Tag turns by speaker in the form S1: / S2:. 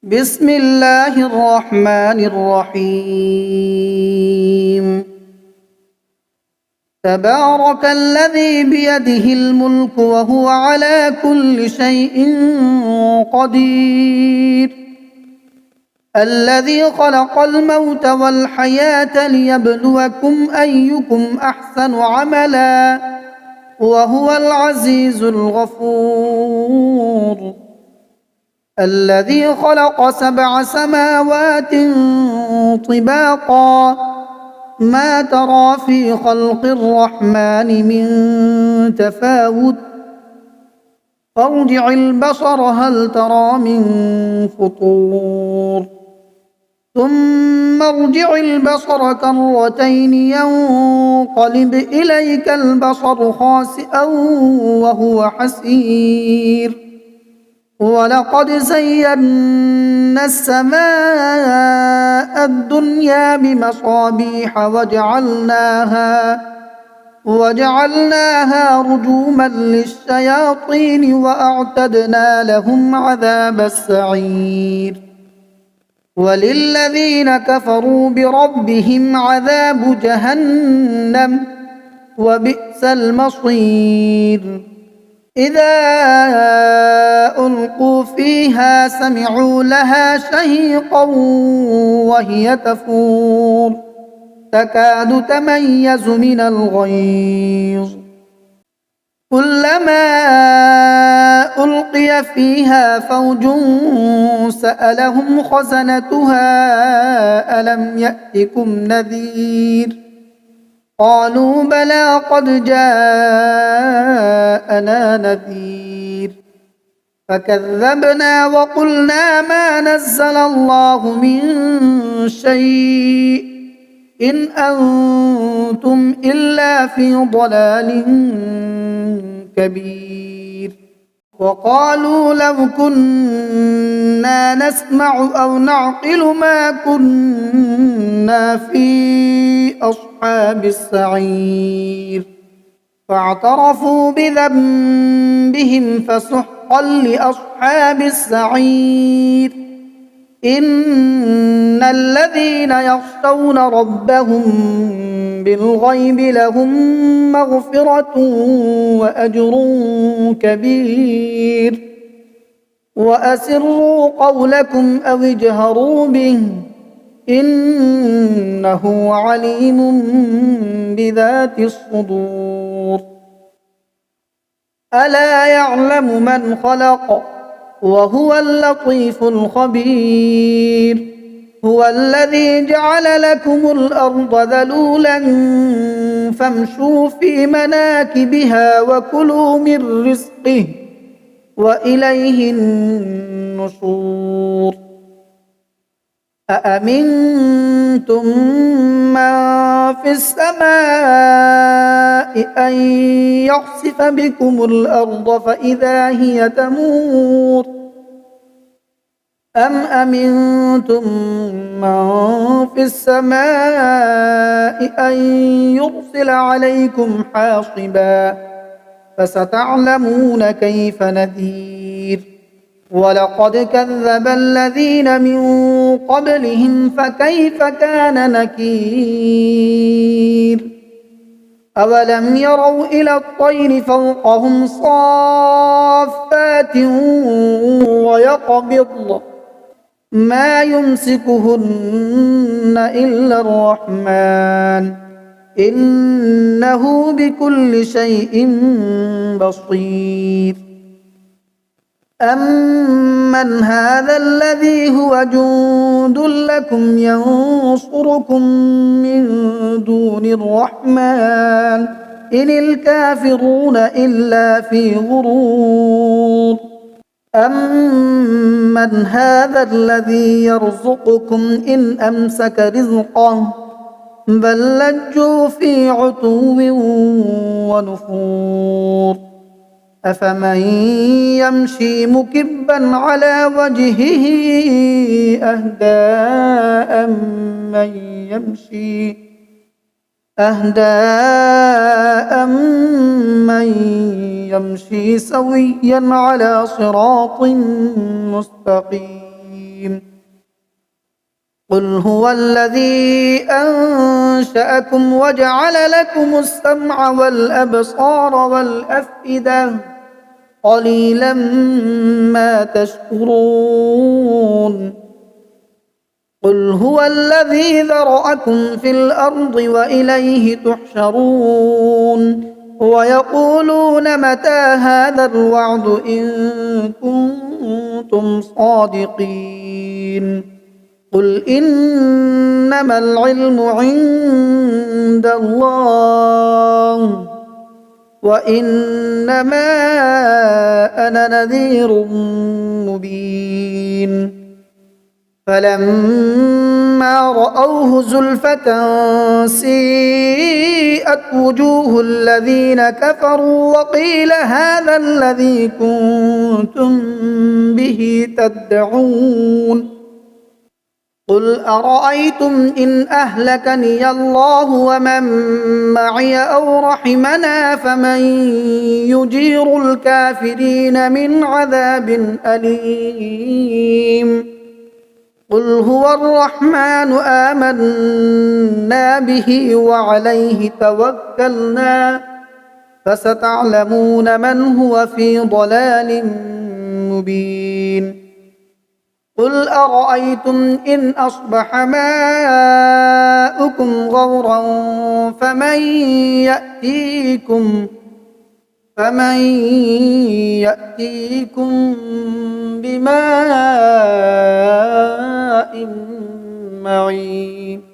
S1: بسم الله الرحمن الرحيم. تبارك الذي بيده الملك وهو على كل شيء قدير، الذي خلق الموت والحياة ليبلوكم أيكم أحسن عملا وهو العزيز الغفور. الذي خلق 7 سماوات طباقا ما ترى في خلق الرحمن من تفاوت فارجع البصر هل ترى من فطور ثم ارجع البصر كرتين ينقلب إليك البصر خاسئا وهو حسير. ولقد زينا السماء الدنيا بمصابيح وجعلناها رجوما للشياطين وأعتدنا لهم عذاب السعير. وللذين كفروا بربهم عذاب جهنم وبئس المصير. إذا ألقوا فيها سمعوا لها شهيقا وهي تفور تكاد تميز من الغيظ. كلما ألقي فيها فوج سألهم خزنتها ألم يأتكم نذير قالوا بلى قد جاءنا نذير فكذبنا وقلنا ما نزل الله من شيء إن أنتم إلا في ضلال كبير. وقالوا لو كنا نسمع أو نعقل ما كنا في أصحاب السعير فاعترفوا بذنبهم فسحقا لأصحاب السعير. إن الذين يخشون ربهم بالغيب لهم مغفرة وأجر كبير. وأسروا قولكم أو اجهروا به إنه عليم بذات الصدور. ألا يعلم من خلق وهو اللطيف الخبير. هو الذي جعل لكم الأرض ذلولا فامشوا في مناكبها وكلوا من رزقه وإليه النشور. أأمنتم من في السماء أن يخسف بكم الأرض فإذا هي تمور أم أمنتم من في السماء أن يرسل عليكم حاصبا فستعلمون كيف نذير. ولقد كذب الذين من قبلهم فكيف كان نكير. أولم يروا إلى الطير فوقهم صافات ويقبضن ما يمسكهن إلا الرحمن إنه بكل شيء بصير. أمن هذا الذي هو جند لكم ينصركم من دون الرحمن إن الكافرون إلا في غرور. أمن هذا الذي يرزقكم إن أمسك رزقه بل لجوا في عتو ونفور. أفمن يمشي مكبا على وجهه أهدى أمن يمشي سويا على صراط مستقيم. قل هو الذي أنشأكم وجعل لكم السمع والأبصار والأفئدة قليلا ما تشكرون قل هو الذي ذرأكم في الأرض وإليه تحشرون ويقولون متى هذا الوعد إن كنتم صادقين قل إنما العلم عند الله وإنما أنا نذير مبين فلما رأوه زلفة سيئت وجوه الذين كفروا وقيل هذا الذي كنتم به تدعون قل أرأيتم إن أهلكني الله ومن معي أو رحمنا فمن يجير الكافرين من عذاب أليم قل هو الرحمن آمنا به وعليه توكلنا فستعلمون من هو في ضلال مبين قل أرأيتم إن أصبح ماؤكم غورا فمن يأتيكم بماء معين